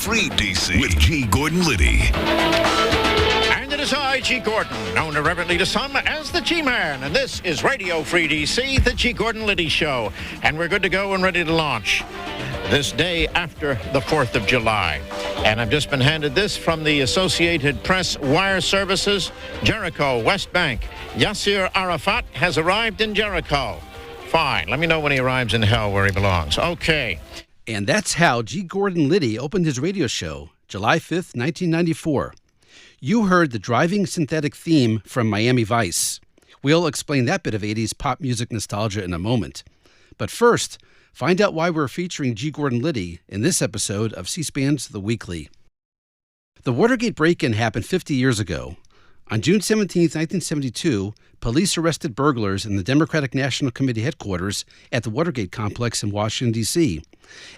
Free DC with G. Gordon Liddy. And it is I, G. Gordon, known irreverently to some as the G-Man. And this is Radio Free DC, the G. Gordon Liddy Show. And we're good to go and ready to launch this day after the 4th of July. And I've just been handed this from the Associated Press Wire Services. Jericho, West Bank. Yasser Arafat has arrived in Jericho. Fine. Let me know when he arrives in hell where he belongs. Okay. And that's how G. Gordon Liddy opened his radio show, July 5th, 1994. You heard the driving synthetic theme from Miami Vice. We'll explain that bit of 80s pop music nostalgia in a moment. But first, find out why we're featuring G. Gordon Liddy in this episode of C-SPAN's The Weekly. The Watergate break-in happened 50 years ago. On June 17, 1972, police arrested burglars in the Democratic National Committee headquarters at the Watergate complex in Washington, D.C.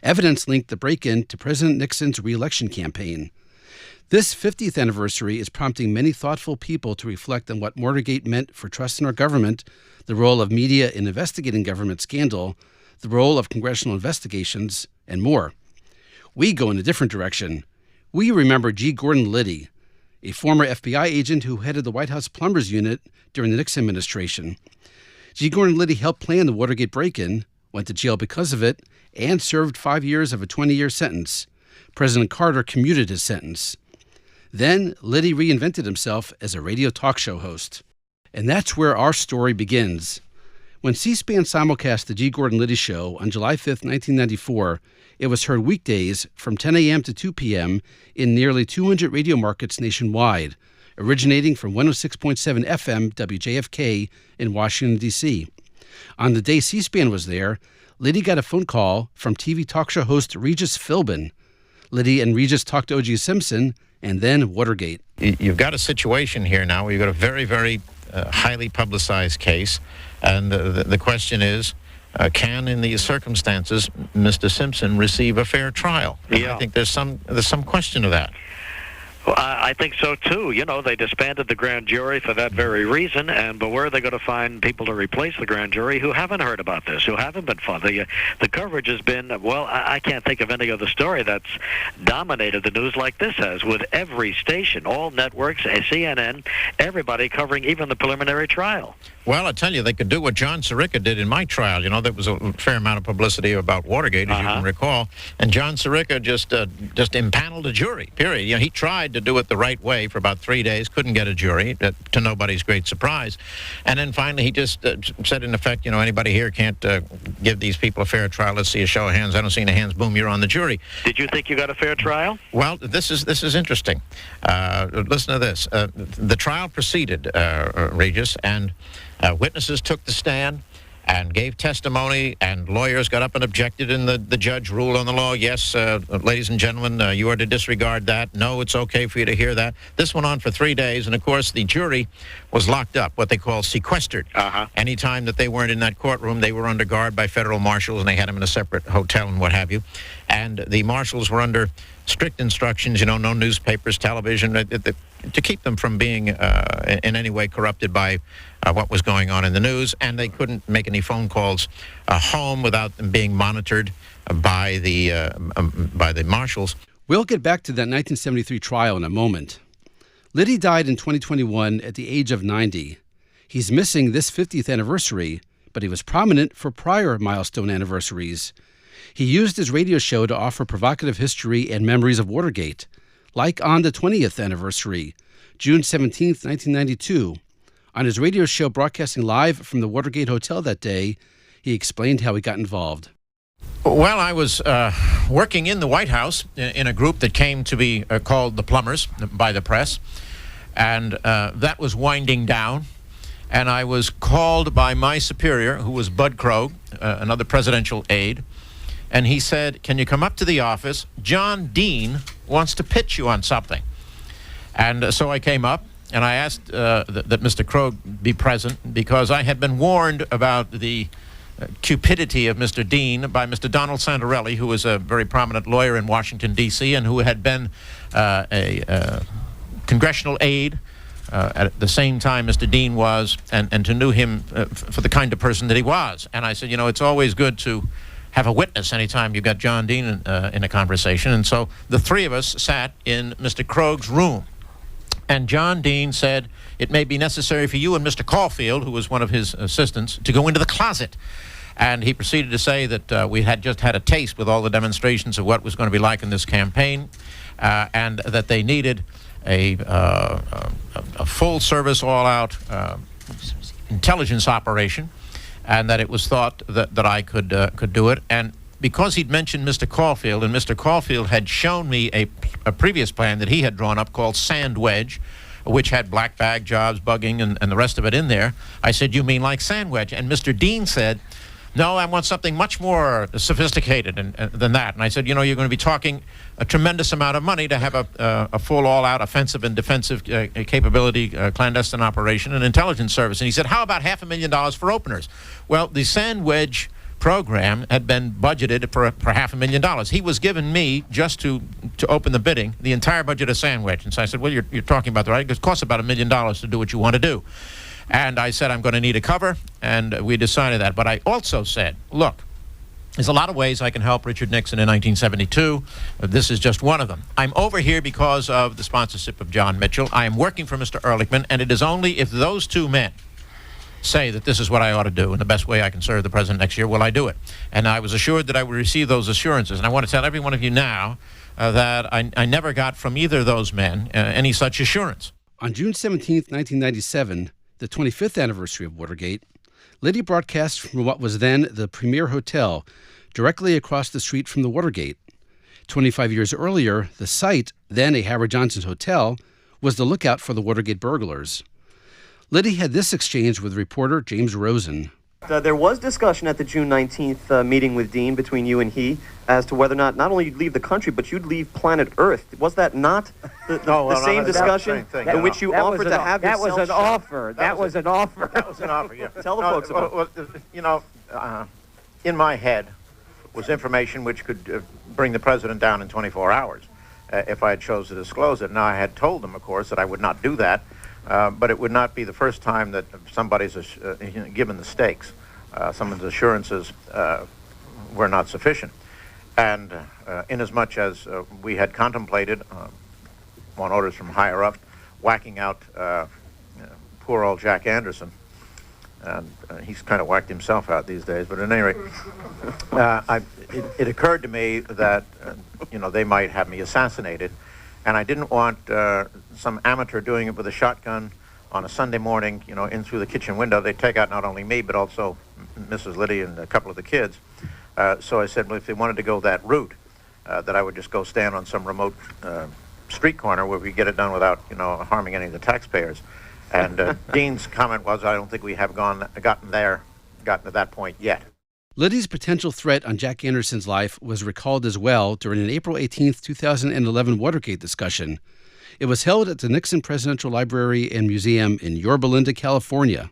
Evidence linked the break-in to President Nixon's re-election campaign. This 50th anniversary is prompting many thoughtful people to reflect on what Watergate meant for trust in our government, the role of media in investigating government scandal, the role of congressional investigations, and more. We go in a different direction. We remember G. Gordon Liddy, a former FBI agent who headed the White House Plumbers unit during the Nixon administration. G. Gordon Liddy helped plan the Watergate break-in, went to jail because of it, and served 5 years of a 20-year sentence. President Carter commuted his sentence. Then, Liddy reinvented himself as a radio talk show host. And that's where our story begins. When C-SPAN simulcast the G. Gordon Liddy Show on July 5th, 1994, it was heard weekdays from 10 a.m. to 2 p.m. in nearly 200 radio markets nationwide, originating from 106.7 FM WJFK in Washington, D.C. On the day C-SPAN was there, Liddy got a phone call from TV talk show host Regis Philbin. Liddy and Regis talked to O.J. Simpson, and then Watergate. You've got a situation here now where you've got a very, very highly publicized case. And the question is, can, in these circumstances, Mr. Simpson receive a fair trial? Yeah. I think there's some question of that. Well, I think so, too. You know, they disbanded the grand jury for that very reason, but where are they going to find people to replace the grand jury who haven't heard about this, who haven't been fun? The coverage has been, well, I can't think of any other story that's dominated the news like this has, with every station, all networks, CNN, everybody covering even the preliminary trial. Well, I tell you, they could do what John Sirica did in my trial. You know, there was a fair amount of publicity about Watergate, as you can recall. And John Sirica just impaneled a jury, period. You know, he tried to do it the right way for about 3 days, couldn't get a jury, to nobody's great surprise. And then finally he just said, in effect, you know, anybody here can't give these people a fair trial. Let's see a show of hands. I don't see any hands. Boom, you're on the jury. Did you think you got a fair trial? Well, this is interesting. Listen to this. The trial proceeded, Regis, and witnesses took the stand and gave testimony, and lawyers got up and objected, and the judge ruled on the law. Yes, ladies and gentlemen, you are to disregard that. No, it's okay for you to hear that. This went on for 3 days, and of course the jury was locked up, what they call sequestered. Anytime that they weren't in that courtroom, they were under guard by federal marshals, and they had them in a separate hotel and what have you. And the marshals were under strict instructions, you know, no newspapers, television, to keep them from being in any way corrupted by what was going on in the news, and they couldn't make any phone calls home without them being monitored by the marshals. We'll get back to that 1973 trial in a moment. Liddy died in 2021 at the age of 90. He's missing this 50th anniversary, but he was prominent for prior milestone anniversaries. He used his radio show to offer provocative history and memories of Watergate, like on the 20th anniversary, June 17, 1992. On his radio show broadcasting live from the Watergate Hotel that day, he explained how he got involved. Well, I was working in the White House in a group that came to be called the Plumbers by the press, and that was winding down. And I was called by my superior, who was Bud Krogh, another presidential aide, and he said, "Can you come up to the office? John Dean wants to pitch you on something." And so I came up, and I asked that Mr. Krogh be present, because I had been warned about the cupidity of Mr. Dean by Mr. Donald Santarelli, who was a very prominent lawyer in Washington, D.C., and who had been a congressional aide at the same time Mr. Dean was, and to knew him for the kind of person that he was. And I said, you know, it's always good to have a witness anytime you've got John Dean in a conversation. And so the three of us sat in Mr. Krog's room. And John Dean said, it may be necessary for you and Mr. Caulfield, who was one of his assistants, to go into the closet. And he proceeded to say that we had just had a taste with all the demonstrations of what was going to be like in this campaign, and that they needed a full-service, all-out intelligence operation, and that it was thought that I could do it. And because he'd mentioned Mr. Caulfield, and Mr. Caulfield had shown me a previous plan that he had drawn up called Sand Wedge, which had black bag jobs, bugging, and the rest of it in there, I said, you mean like Sand Wedge? And Mr. Dean said, no, I want something much more sophisticated than that. And I said, you know, you're going to be talking a tremendous amount of money to have a full, all-out offensive and defensive capability, clandestine operation, and intelligence service. And he said, how about $500,000 for openers? Well, the Sand Wedge program had been budgeted for $500,000. He was giving me, just to open the bidding, the entire budget of Sand Wedge. And so I said, well, you're talking about the right. It costs about $1 million to do what you want to do. And I said, I'm going to need a cover, and we decided that. But I also said, look, there's a lot of ways I can help Richard Nixon in 1972. This is just one of them. I'm over here because of the sponsorship of John Mitchell. I am working for Mr. Ehrlichman, and it is only if those two men say that this is what I ought to do and the best way I can serve the president next year, will I do it. And I was assured that I would receive those assurances. And I want to tell every one of you now that I never got from either of those men any such assurance. On June 17th, 1997, the 25th anniversary of Watergate, Liddy broadcast from what was then the Premier Hotel, directly across the street from the Watergate. 25 years earlier, the site, then a Howard Johnson's hotel, was the lookout for the Watergate burglars. Liddy had this exchange with reporter James Rosen. There was discussion at the June 19th meeting with Dean between you and he as to whether or not only you'd leave the country, but you'd leave planet Earth. Was that not the same discussion in which you offered to have yourself That was an offer. That was an offer. That was an offer, yeah. Tell the folks about it. You know, in my head was information which could bring the president down in 24 hours if I had chosen to disclose it. Now, I had told them, of course, that I would not do that. But it would not be the first time that somebody's given the stakes. Someone's assurances were not sufficient. And inasmuch as we had contemplated, on orders from higher up, whacking out poor old Jack Anderson, and he's kind of whacked himself out these days, but at any rate, it occurred to me that, they might have me assassinated. And I didn't want some amateur doing it with a shotgun on a Sunday morning, in through the kitchen window. They'd take out not only me, but also Mrs. Liddy and a couple of the kids. So I said, well, if they wanted to go that route, that I would just go stand on some remote street corner where we get it done without, harming any of the taxpayers. And Dean's comment was, I don't think we have gotten to that point yet. Liddy's potential threat on Jack Anderson's life was recalled as well during an April 18, 2011 Watergate discussion. It was held at the Nixon Presidential Library and Museum in Yorba Linda, California.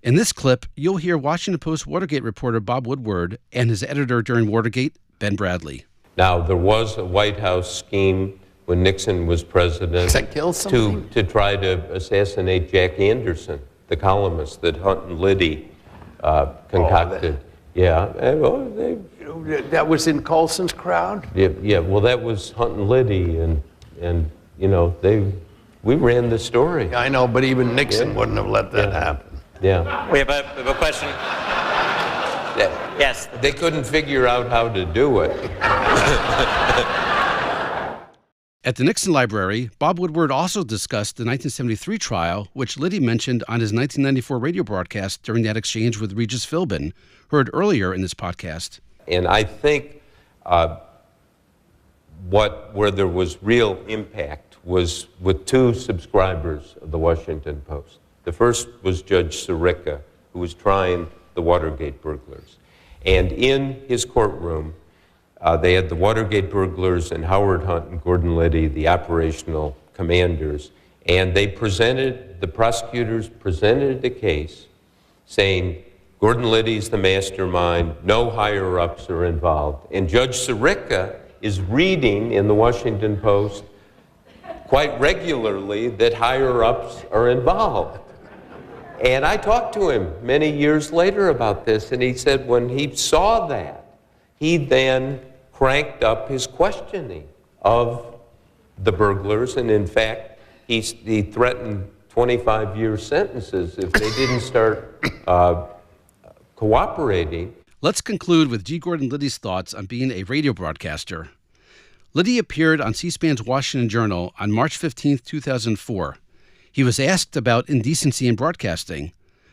In this clip, you'll hear Washington Post Watergate reporter Bob Woodward and his editor during Watergate, Ben Bradley. Now, there was a White House scheme when Nixon was president to try to assassinate Jack Anderson, the columnist that Hunt and Liddy concocted. Yeah, well, that was in Colson's crowd? Yeah, well, that was Hunt and Liddy, and we ran the story. I know, but even Nixon wouldn't have let that happen. Yeah. We have a question. Yes. They couldn't figure out how to do it. At the Nixon Library, Bob Woodward also discussed the 1973 trial, which Liddy mentioned on his 1994 radio broadcast during that exchange with Regis Philbin, heard earlier in this podcast. And I think where there was real impact was with two subscribers of the Washington Post. The first was Judge Sirica, who was trying the Watergate burglars. And in his courtroom, they had the Watergate burglars and Howard Hunt and Gordon Liddy, the operational commanders, and the prosecutors presented the case saying, Gordon Liddy's the mastermind, no higher-ups are involved. And Judge Sirica is reading in the Washington Post quite regularly that higher-ups are involved. And I talked to him many years later about this, and he said when he saw that, he then cranked up his questioning of the burglars, and in fact, he threatened 25-year sentences if they didn't start cooperating. Let's conclude with G. Gordon Liddy's thoughts on being a radio broadcaster. Liddy appeared on C-SPAN's Washington Journal on March 15, 2004. He was asked about indecency in broadcasting.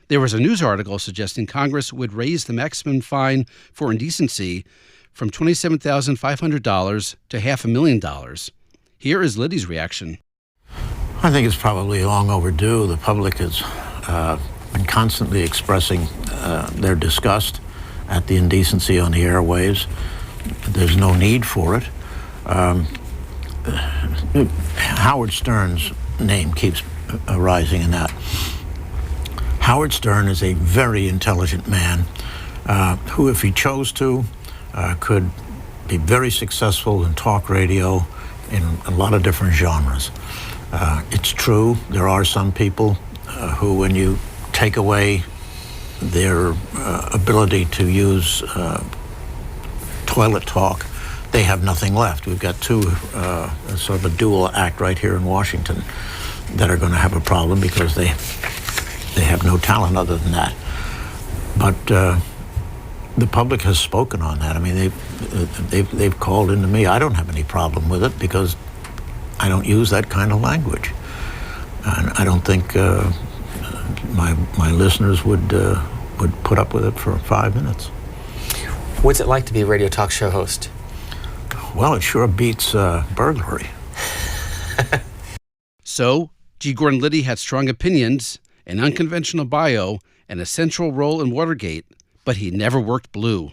There was a news article suggesting Congress would raise the maximum fine for indecency from $27,500 to $500,000. Here is Liddy's reaction. I think it's probably long overdue. The public has been constantly expressing their disgust at the indecency on the airwaves. There's no need for it. Howard Stern's name keeps arising in that. Howard Stern is a very intelligent man who, if he chose to, could be very successful in talk radio in a lot of different genres. It's true, there are some people who, when you take away their ability to use toilet talk, they have nothing left. We've got two, sort of a dual act right here in Washington that are going to have a problem because they have no talent other than that. But the public has spoken on that. I mean, they've called into me. I don't have any problem with it because I don't use that kind of language, and I don't think my listeners would put up with it for 5 minutes. What's it like to be a radio talk show host? Well, it sure beats burglary. So, G. Gordon Liddy had strong opinions, an unconventional bio, and a central role in Watergate, but he never worked blue.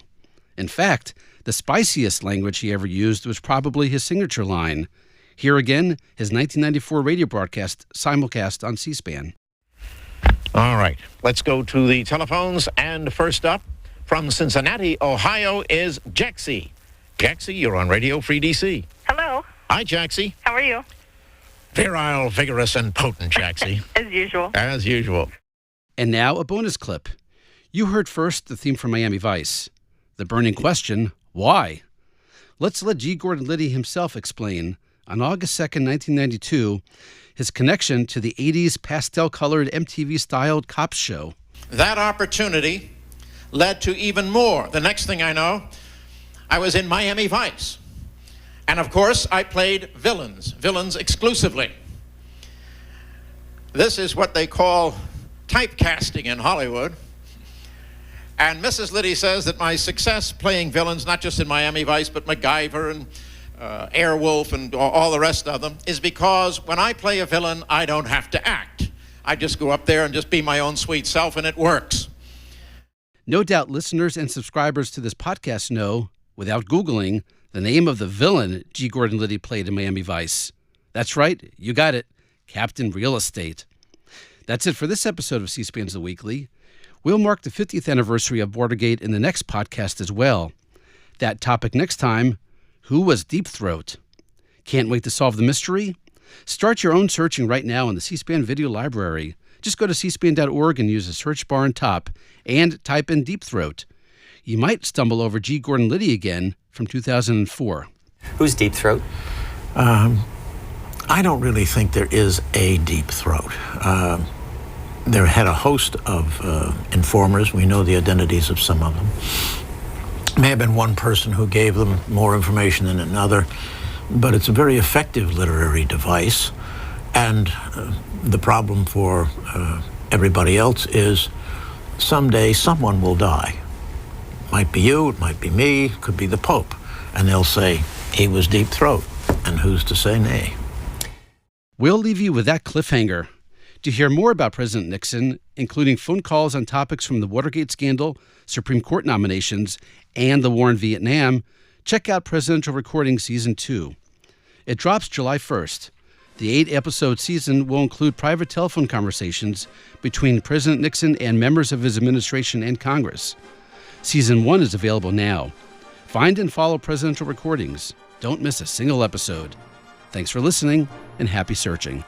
In fact, the spiciest language he ever used was probably his signature line. Here again, his 1994 radio broadcast simulcast on C-SPAN. All right, let's go to the telephones, and first up, from Cincinnati, Ohio, is Jaxie. Jaxie, you're on Radio Free DC. Hello. Hi, Jaxie. How are you? Virile, vigorous, and potent, Jaxie. As usual. As usual. And now a bonus clip. You heard first the theme from Miami Vice. The burning question, why? Let's let G. Gordon Liddy himself explain, on August 2nd, 1992, his connection to the 80s pastel-colored MTV-styled cops show. That opportunity led to even more. The next thing I know, I was in Miami Vice. And of course, I played villains exclusively. This is what they call typecasting in Hollywood. And Mrs. Liddy says that my success playing villains, not just in Miami Vice, but MacGyver and Airwolf and all the rest of them, is because when I play a villain, I don't have to act. I just go up there and just be my own sweet self, and it works. No doubt listeners and subscribers to this podcast know, without Googling, the name of the villain G. Gordon Liddy played in Miami Vice. That's right, you got it, Captain Real Estate. That's it for this episode of C-SPAN's The Weekly. We'll mark the 50th anniversary of Watergate in the next podcast as well. That topic next time, who was Deep Throat? Can't wait to solve the mystery? Start your own searching right now in the C-SPAN video library. Just go to cspan.org and use the search bar on top and type in Deep Throat. You might stumble over G. Gordon Liddy again from 2004. Who's Deep Throat? I don't really think there is a deep throat. There had a host of informers. We know the identities of some of them. May have been one person who gave them more information than another, but it's a very effective literary device. And the problem for everybody else is someday someone will die. Might be you, it might be me, it could be the Pope. And they'll say, he was Deep Throat. And who's to say nay? We'll leave you with that cliffhanger. To hear more about President Nixon, including phone calls on topics from the Watergate scandal, Supreme Court nominations, and the war in Vietnam, check out Presidential Recording Season 2. It drops July 1st. The 8-episode season will include private telephone conversations between President Nixon and members of his administration and Congress. Season 1 is available now. Find and follow Presidential Recordings. Don't miss a single episode. Thanks for listening, and happy searching.